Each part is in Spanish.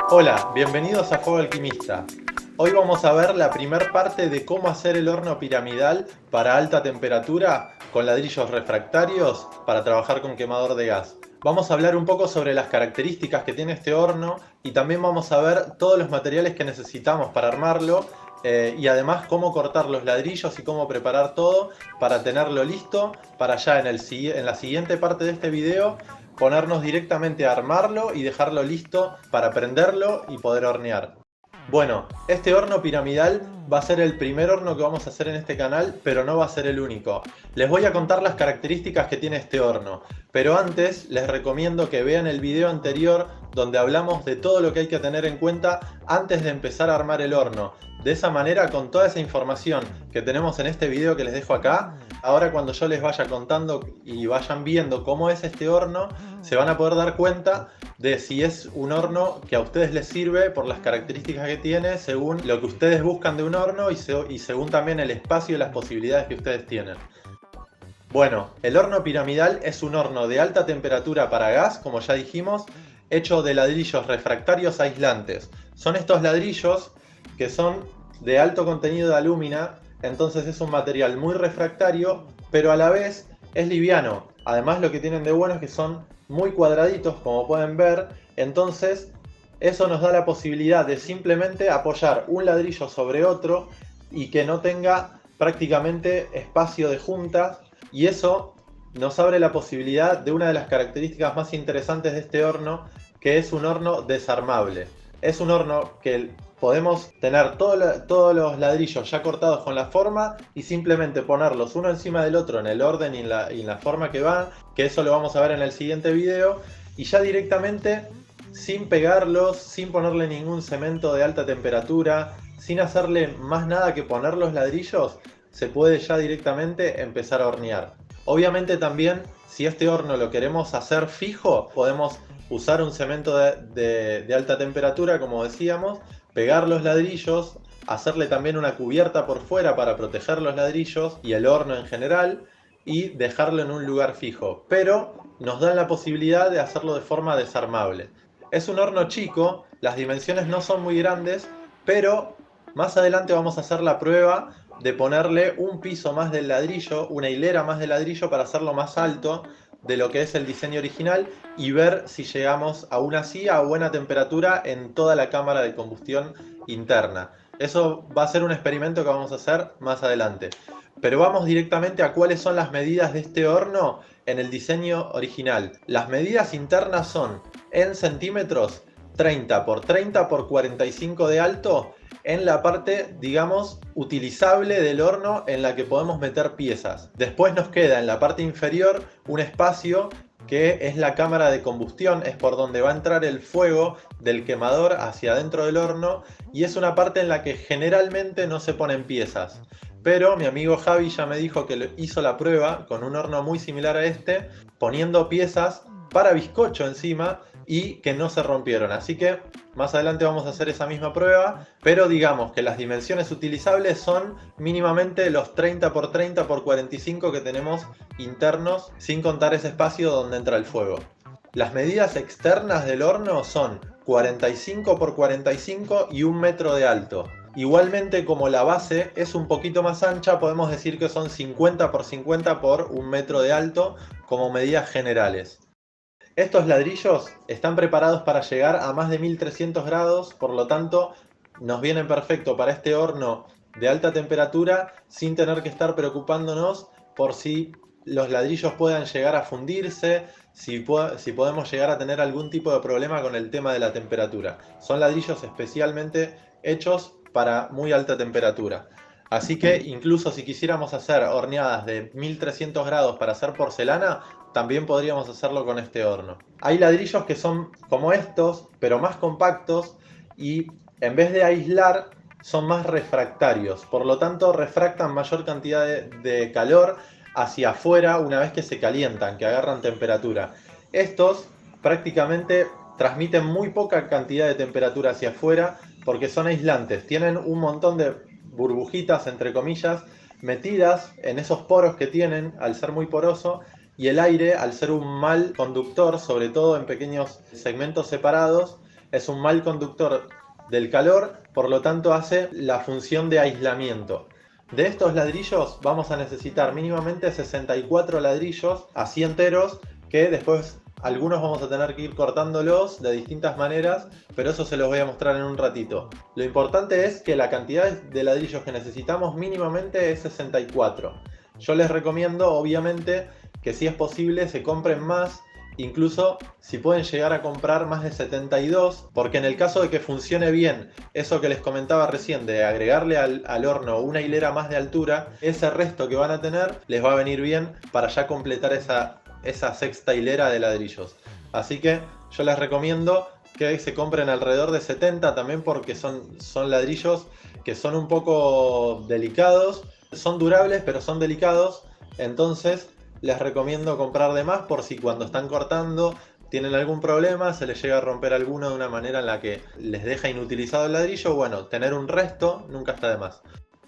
Hola, bienvenidos a Fuego Alquimista. Hoy vamos a ver la primer parte de cómo hacer el horno piramidal para alta temperatura con ladrillos refractarios para trabajar con quemador de gas. Vamos a hablar un poco sobre las características que tiene este horno y también vamos a ver todos los materiales que necesitamos para armarlo y además cómo cortar los ladrillos y cómo preparar todo para tenerlo listo para ya en la siguiente parte de este video ponernos directamente a armarlo y dejarlo listo para prenderlo y poder hornear. Bueno, este horno piramidal va a ser el primer horno que vamos a hacer en este canal, pero no va a ser el único. Les voy a contar las características que tiene este horno, pero antes les recomiendo que vean el video anterior donde hablamos de todo lo que hay que tener en cuenta antes de empezar a armar el horno. De esa manera, con toda esa información que tenemos en este video que les dejo acá, ahora cuando yo les vaya contando y vayan viendo cómo es este horno, se van a poder dar cuenta de si es un horno que a ustedes les sirve por las características que tiene, según lo que ustedes buscan de un horno y según también el espacio y las posibilidades que ustedes tienen. Bueno, el horno piramidal es un horno de alta temperatura para gas, como ya dijimos, hecho de ladrillos refractarios aislantes. Son estos ladrillos que son de alto contenido de alúmina, entonces es un material muy refractario, pero a la vez es liviano. Además, lo que tienen de bueno es que son muy cuadraditos, como pueden ver, entonces eso nos da la posibilidad de simplemente apoyar un ladrillo sobre otro y que no tenga prácticamente espacio de juntas, y eso nos abre la posibilidad de una de las características más interesantes de este horno, que es un horno desarmable. Es un horno que podemos tener todos los ladrillos ya cortados con la forma y simplemente ponerlos uno encima del otro en el orden y en la forma que van, que eso lo vamos a ver en el siguiente video, y ya directamente, sin pegarlos, sin ponerle ningún cemento de alta temperatura, sin hacerle más nada que poner los ladrillos, se puede ya directamente empezar a hornear. Obviamente también, si este horno lo queremos hacer fijo, podemos usar un cemento de alta temperatura, como decíamos, pegar los ladrillos, hacerle también una cubierta por fuera para proteger los ladrillos y el horno en general, y dejarlo en un lugar fijo. Pero nos dan la posibilidad de hacerlo de forma desarmable. Es un horno chico, las dimensiones no son muy grandes, pero más adelante vamos a hacer la prueba de ponerle un piso más del ladrillo, una hilera más de ladrillo para hacerlo más alto de lo que es el diseño original y ver si llegamos aún así a buena temperatura en toda la cámara de combustión interna. Eso va a ser un experimento que vamos a hacer más adelante. Pero vamos directamente a cuáles son las medidas de este horno en el diseño original. Las medidas internas son en centímetros 30 por 30 por 45 de alto en la parte, digamos, utilizable del horno en la que podemos meter piezas. Después nos queda en la parte inferior un espacio que es la cámara de combustión, es por donde va a entrar el fuego del quemador hacia adentro del horno, y es una parte en la que generalmente no se ponen piezas. Pero mi amigo Javi ya me dijo que hizo la prueba con un horno muy similar a este, poniendo piezas para bizcocho encima y que no se rompieron. Así que más adelante vamos a hacer esa misma prueba, pero digamos que las dimensiones utilizables son mínimamente los 30 por 30 por 45 que tenemos internos, sin contar ese espacio donde entra el fuego. Las medidas externas del horno son 45 por 45 y 1 metro de alto. Igualmente, como la base es un poquito más ancha, podemos decir que son 50 por 50 por 1 metro de alto como medidas generales. Estos ladrillos están preparados para llegar a más de 1300 grados, por lo tanto nos vienen perfecto para este horno de alta temperatura sin tener que estar preocupándonos por si los ladrillos puedan llegar a fundirse, si podemos llegar a tener algún tipo de problema con el tema de la temperatura. Son ladrillos especialmente hechos para muy alta temperatura. Así que incluso si quisiéramos hacer horneadas de 1300 grados para hacer porcelana, también podríamos hacerlo con este horno. Hay ladrillos que son como estos, pero más compactos, y en vez de aislar, son más refractarios. Por lo tanto, refractan mayor cantidad de calor hacia afuera una vez que se calientan, que agarran temperatura. Estos prácticamente transmiten muy poca cantidad de temperatura hacia afuera porque son aislantes. Tienen un montón de burbujitas, entre comillas, metidas en esos poros que tienen al ser muy poroso, y el aire, al ser un mal conductor, sobre todo en pequeños segmentos separados, es un mal conductor del calor, por lo tanto hace la función de aislamiento. De estos ladrillos vamos a necesitar mínimamente 64 ladrillos así enteros, que después algunos vamos a tener que ir cortándolos de distintas maneras, pero eso se los voy a mostrar en un ratito. Lo importante es que la cantidad de ladrillos que necesitamos mínimamente es 64. Yo les recomiendo, obviamente, que si es posible se compren más, incluso si pueden llegar a comprar más de 72, porque en el caso de que funcione bien eso que les comentaba recién, de agregarle al horno una hilera más de altura, ese resto que van a tener les va a venir bien para ya completar esa sexta hilera de ladrillos. Así que yo les recomiendo que se compren alrededor de 70, también porque son ladrillos que son un poco delicados, son durables pero son delicados, entonces les recomiendo comprar de más por si cuando están cortando tienen algún problema, se les llega a romper alguno de una manera en la que les deja inutilizado el ladrillo. Bueno, tener un resto nunca está de más.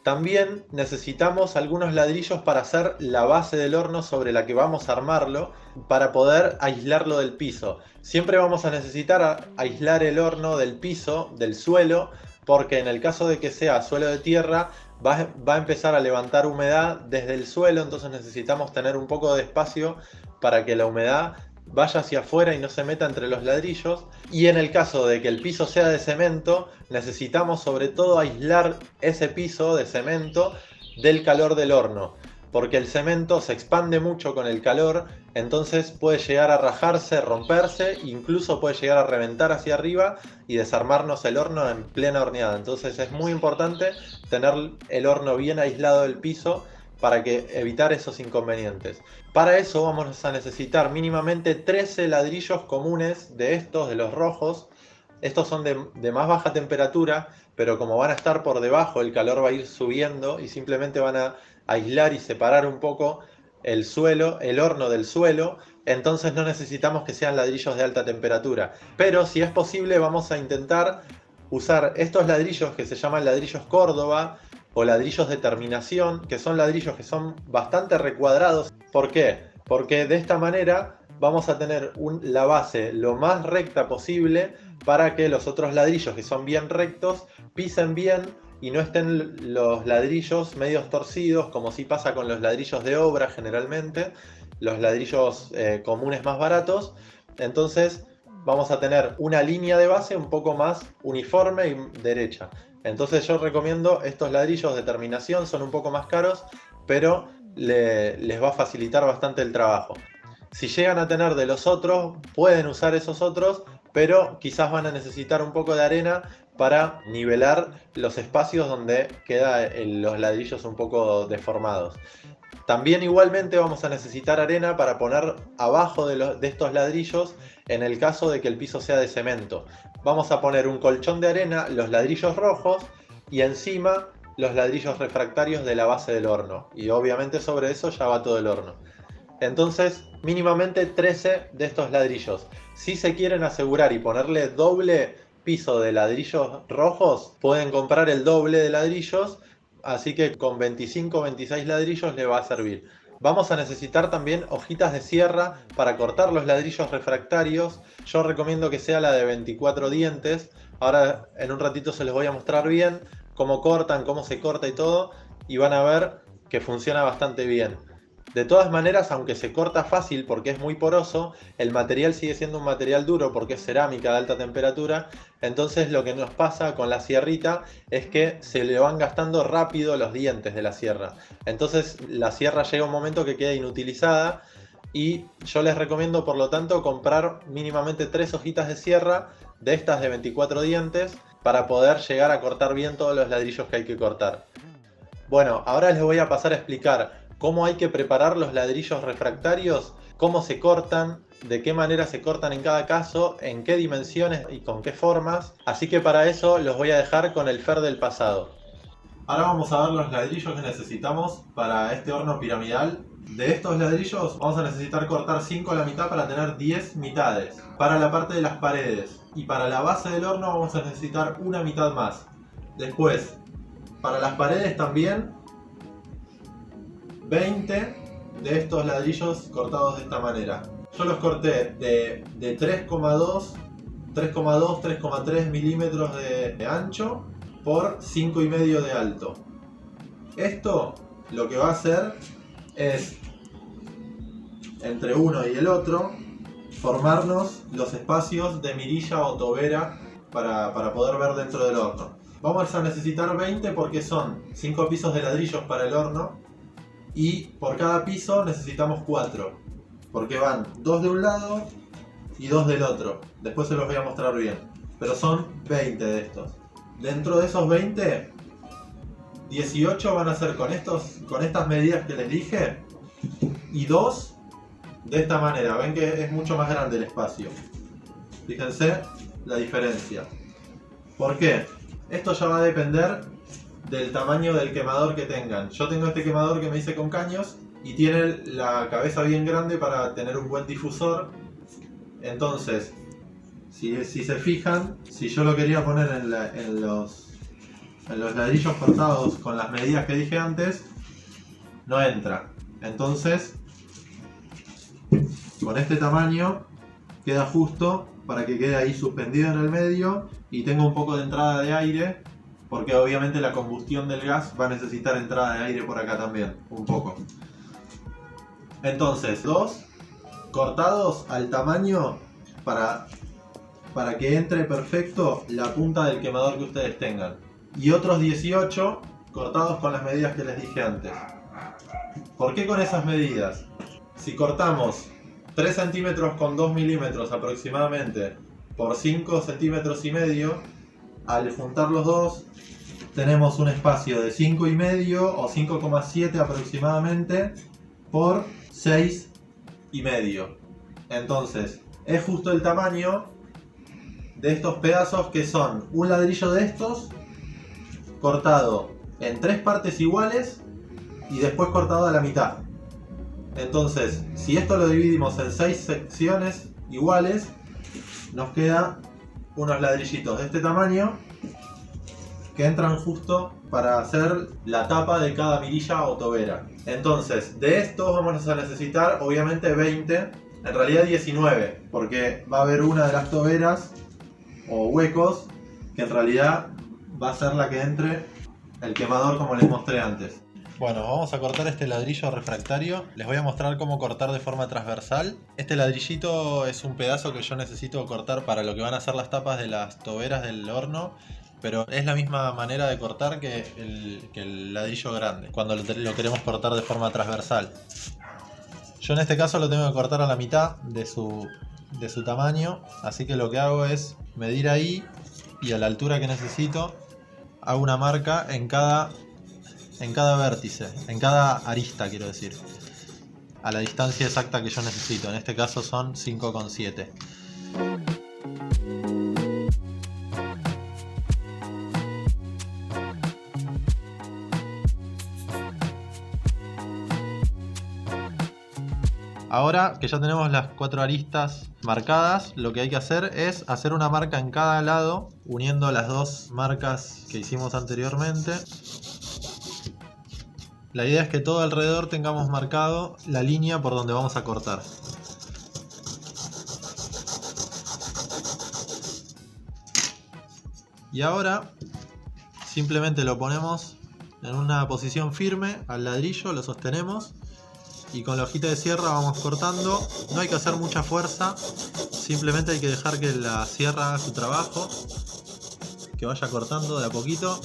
También necesitamos algunos ladrillos para hacer la base del horno sobre la que vamos a armarlo, para poder aislarlo del piso. Siempre vamos a necesitar aislar el horno del piso, del suelo, porque en el caso de que sea suelo de tierra, va a empezar a levantar humedad desde el suelo, entonces necesitamos tener un poco de espacio para que la humedad vaya hacia afuera y no se meta entre los ladrillos. Y en el caso de que el piso sea de cemento, necesitamos sobre todo aislar ese piso de cemento del calor del horno, porque el cemento se expande mucho con el calor, entonces puede llegar a rajarse, romperse, incluso puede llegar a reventar hacia arriba y desarmarnos el horno en plena horneada. Entonces es muy importante tener el horno bien aislado del piso para evitar esos inconvenientes. Para eso vamos a necesitar mínimamente 13 ladrillos comunes de estos, de los rojos. Estos son de más baja temperatura, pero como van a estar por debajo, el calor va a ir subiendo y simplemente van a aislar y separar un poco el suelo, el horno del suelo. Entonces no necesitamos que sean ladrillos de alta temperatura. Pero si es posible, vamos a intentar usar estos ladrillos que se llaman ladrillos Córdoba o ladrillos de terminación, que son ladrillos que son bastante recuadrados. ¿Por qué? Porque de esta manera vamos a tener la base lo más recta posible para que los otros ladrillos, que son bien rectos, pisen bien y no estén los ladrillos medios torcidos, como sí pasa con los ladrillos de obra generalmente, los ladrillos comunes más baratos. Entonces vamos a tener una línea de base un poco más uniforme y derecha. Entonces yo recomiendo estos ladrillos de terminación, son un poco más caros, pero les va a facilitar bastante el trabajo. Si llegan a tener de los otros, pueden usar esos otros, pero quizás van a necesitar un poco de arena para nivelar los espacios donde quedan los ladrillos un poco deformados. También igualmente vamos a necesitar arena para poner abajo de estos ladrillos en el caso de que el piso sea de cemento. Vamos a poner un colchón de arena, los ladrillos rojos y encima los ladrillos refractarios de la base del horno. Y obviamente sobre eso ya va todo el horno. Entonces mínimamente 13 de estos ladrillos. Si se quieren asegurar y ponerle doble piso de ladrillos rojos, pueden comprar el doble de ladrillos. Así que con 25 o 26 ladrillos le va a servir. Vamos a necesitar también hojitas de sierra para cortar los ladrillos refractarios. Yo recomiendo que sea la de 24 dientes. Ahora en un ratito se les voy a mostrar bien cómo cortan, cómo se corta y todo. Y van a ver que funciona bastante bien. De todas maneras, aunque se corta fácil porque es muy poroso, el material sigue siendo un material duro porque es cerámica de alta temperatura. Entonces lo que nos pasa con la sierrita es que se le van gastando rápido los dientes de la sierra. Entonces la sierra llega a un momento que queda inutilizada, y yo les recomiendo por lo tanto comprar mínimamente 3 hojitas de sierra de estas de 24 dientes para poder llegar a cortar bien todos los ladrillos que hay que cortar. Bueno, ahora les voy a pasar a explicar cómo hay que preparar los ladrillos refractarios, cómo se cortan, de qué manera se cortan en cada caso, en qué dimensiones y con qué formas. Así que para eso los voy a dejar con el Fer del pasado. Ahora vamos a ver los ladrillos que necesitamos para este horno piramidal. De estos ladrillos vamos a necesitar cortar 5 a la mitad para tener 10 mitades. Para la parte de las paredes y para la base del horno vamos a necesitar una mitad más. Después, para las paredes también 20 de estos ladrillos cortados de esta manera. Yo los corté de 3,3 milímetros de ancho por 5,5 de alto. Esto lo que va a hacer es, entre uno y el otro, formarnos los espacios de mirilla o tobera para poder ver dentro del horno. Vamos a necesitar 20 porque son 5 pisos de ladrillos para el horno y por cada piso necesitamos 4 porque van 2 de un lado y 2 del otro. Después se los voy a mostrar bien, pero son 20 de estos. Dentro de esos 20, 18 van a ser con estas medidas que les dije y 2 de esta manera. Ven que es mucho más grande el espacio. Fíjense la diferencia. ¿Por qué? Esto ya va a depender del tamaño del quemador que tengan. Yo tengo este quemador que me hice con caños y tiene la cabeza bien grande para tener un buen difusor. Entonces, si se fijan, si yo lo quería poner en los ladrillos cortados con las medidas que dije antes, no entra. Entonces, con este tamaño queda justo para que quede ahí suspendido en el medio y tenga un poco de entrada de aire, porque obviamente la combustión del gas va a necesitar entrada de aire por acá también, un poco. Entonces, 2 cortados al tamaño para que entre perfecto la punta del quemador que ustedes tengan. Y otros 18 cortados con las medidas que les dije antes. ¿Por qué con esas medidas? Si cortamos 3 centímetros con 2 milímetros aproximadamente por 5 centímetros y medio, al juntar los dos tenemos un espacio de 5,5 o 5,7 aproximadamente por 6,5. Entonces es justo el tamaño de estos pedazos, que son un ladrillo de estos cortado en 3 partes iguales y después cortado a la mitad. Entonces, si esto lo dividimos en 6 secciones iguales, nos queda unos ladrillitos de este tamaño que entran justo para hacer la tapa de cada mirilla o tobera. Entonces, de estos vamos a necesitar obviamente 20, en realidad 19, porque va a haber una de las toberas o huecos que en realidad va a ser la que entre el quemador, como les mostré antes. Bueno, vamos a cortar este ladrillo refractario. Les voy a mostrar cómo cortar de forma transversal. Este ladrillito es un pedazo que yo necesito cortar para lo que van a ser las tapas de las toberas del horno, pero es la misma manera de cortar que el ladrillo grande, cuando lo queremos cortar de forma transversal. Yo en este caso lo tengo que cortar a la mitad de su tamaño, así que lo que hago es medir ahí y a la altura que necesito hago una marca en cada vértice, en cada arista, quiero decir, a la distancia exacta que yo necesito. En este caso son 5,7. Ahora que ya tenemos las 4 aristas marcadas, lo que hay que hacer es hacer una marca en cada lado, uniendo las 2 marcas que hicimos anteriormente. La idea es que todo alrededor tengamos marcado la línea por donde vamos a cortar. Y ahora simplemente lo ponemos en una posición firme al ladrillo, lo sostenemos y con la hojita de sierra vamos cortando. No hay que hacer mucha fuerza, simplemente hay que dejar que la sierra haga su trabajo, que vaya cortando de a poquito.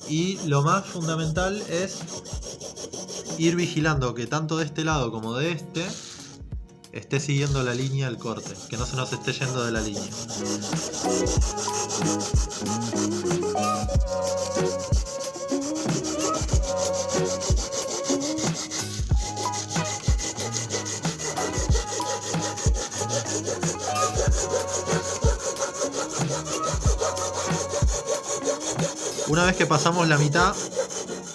Y lo más fundamental es ir vigilando que tanto de este lado como de este esté siguiendo la línea del corte, que no se nos esté yendo de la línea. Una vez que pasamos la mitad,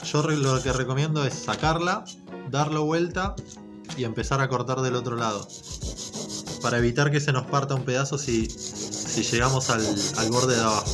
yo lo que recomiendo es sacarla, darlo vuelta y empezar a cortar del otro lado, para evitar que se nos parta un pedazo si llegamos al borde de abajo.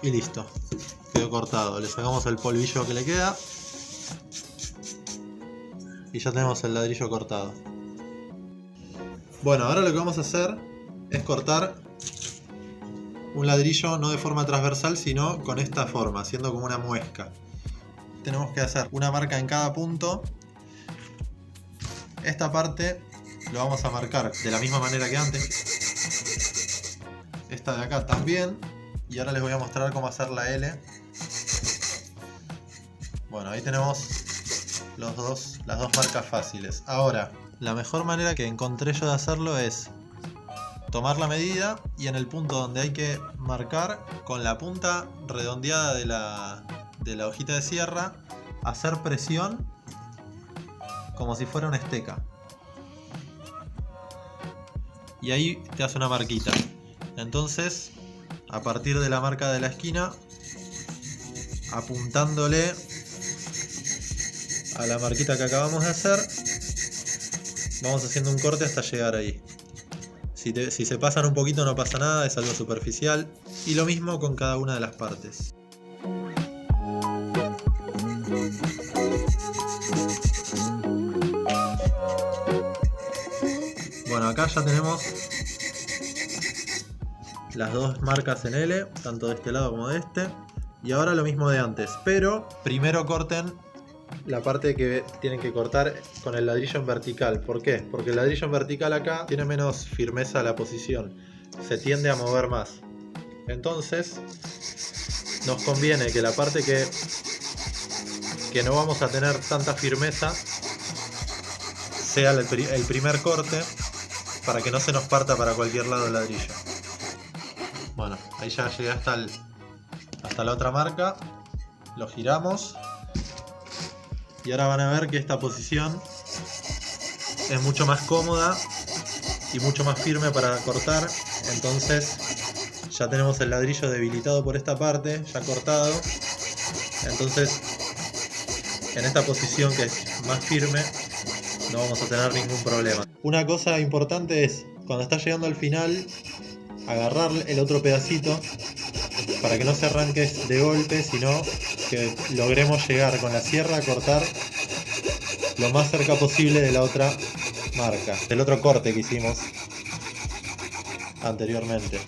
Y listo, quedó cortado. Le sacamos el polvillo que le queda y ya tenemos el ladrillo cortado. Bueno, ahora lo que vamos a hacer es cortar un ladrillo no de forma transversal, sino con esta forma, haciendo como una muesca. Tenemos que hacer una marca en cada punto. Esta parte lo vamos a marcar de la misma manera que antes. Esta de acá también. Y ahora les voy a mostrar cómo hacer la L. Bueno, ahí tenemos las dos marcas fáciles. Ahora, la mejor manera que encontré yo de hacerlo es tomar la medida y en el punto donde hay que marcar, con la punta redondeada de la hojita de sierra, hacer presión como si fuera una esteca. Y ahí te hace una marquita. Entonces, a partir de la marca de la esquina, apuntándole a la marquita que acabamos de hacer, vamos haciendo un corte hasta llegar ahí. Si se pasan un poquito no pasa nada, es algo superficial. Y lo mismo con cada una de las partes. Bueno, acá ya tenemos las dos marcas en L, tanto de este lado como de este. Y ahora lo mismo de antes, pero primero corten la parte que tienen que cortar con el ladrillo en vertical. ¿Por qué? Porque el ladrillo en vertical acá tiene menos firmeza la posición, se tiende a mover más. Entonces nos conviene que la parte que no vamos a tener tanta firmeza sea el primer corte, para que no se nos parta para cualquier lado el ladrillo. Bueno, ahí ya llegué hasta la otra marca, lo giramos. Y ahora van a ver que esta posición es mucho más cómoda y mucho más firme para cortar. Entonces ya tenemos el ladrillo debilitado por esta parte, ya cortado. Entonces en esta posición que es más firme no vamos a tener ningún problema. Una cosa importante es, cuando está llegando al final, agarrar el otro pedacito para que no se arranque de golpe, sino que logremos llegar con la sierra a cortar lo más cerca posible de la otra marca, del otro corte que hicimos anteriormente.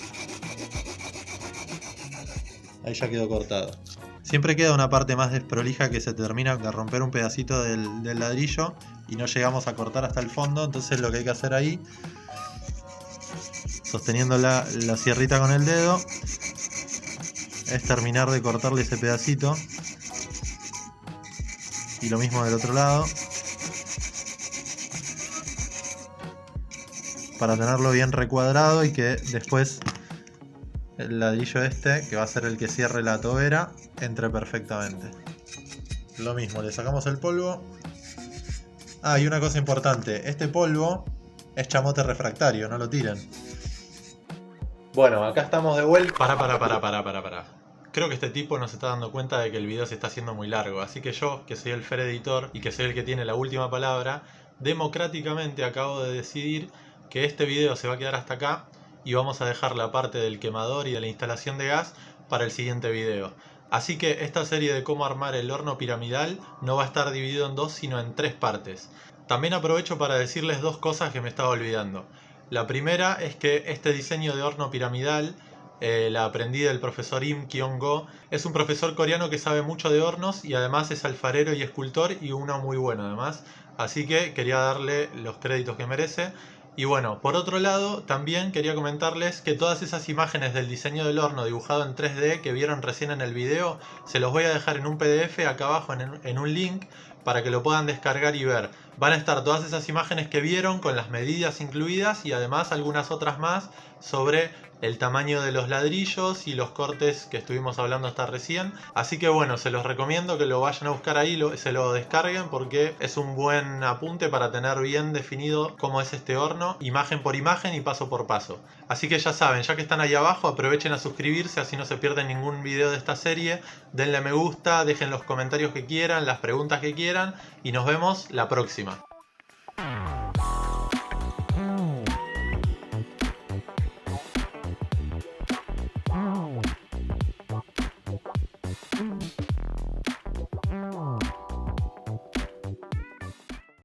Ahí ya quedó cortado. Siempre queda una parte más desprolija que se termina de romper un pedacito del ladrillo y no llegamos a cortar hasta el fondo. Entonces lo que hay que hacer ahí, sosteniendo la sierrita con el dedo, es terminar de cortarle ese pedacito. Y lo mismo del otro lado, para tenerlo bien recuadrado y que después el ladrillo este, que va a ser el que cierre la tobera, entre perfectamente. Lo mismo, le sacamos el polvo. Ah, y una cosa importante, este polvo es chamote refractario, no lo tiren. Bueno, acá estamos de vuelta. Para. Creo que este tipo no se está dando cuenta de que el video se está haciendo muy largo, así que yo, que soy el Fer editor y que soy el que tiene la última palabra, democráticamente acabo de decidir que este video se va a quedar hasta acá y vamos a dejar la parte del quemador y de la instalación de gas para el siguiente video. Así que esta serie de cómo armar el horno piramidal no va a estar dividido en dos, sino en tres partes. También aprovecho para decirles dos cosas que me estaba olvidando. La primera es que este diseño de horno piramidal la aprendí del profesor Im Kyung-go. Es un profesor coreano que sabe mucho de hornos y además es alfarero y escultor, y uno muy bueno además. Así que quería darle los créditos que merece. Y bueno, por otro lado, también quería comentarles que todas esas imágenes del diseño del horno dibujado en 3D que vieron recién en el video, se los voy a dejar en un PDF acá abajo en un link para que lo puedan descargar y ver. Van a estar todas esas imágenes que vieron con las medidas incluidas y además algunas otras más sobre el tamaño de los ladrillos y los cortes que estuvimos hablando hasta recién. Así que bueno, se los recomiendo que lo vayan a buscar ahí, se lo descarguen, porque es un buen apunte para tener bien definido cómo es este horno, imagen por imagen y paso por paso. Así que ya saben, ya que están ahí abajo, aprovechen a suscribirse, así no se pierden ningún video de esta serie. Denle me gusta, dejen los comentarios que quieran, las preguntas que quieran y nos vemos la próxima.